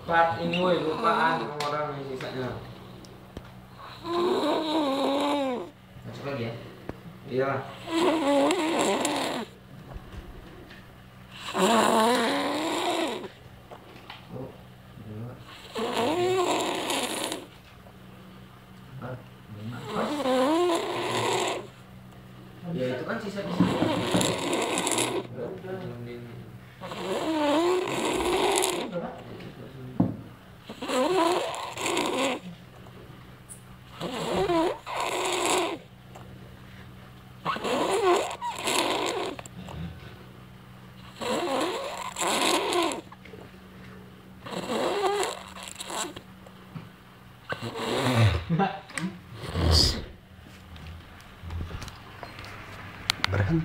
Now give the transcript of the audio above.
Plat ini woi lupaan orang yang sisanya. Masuk lagi ya? Iya. Oh, dua. Empat, lima. Ya itu kan sisa-sisa. Berhenti.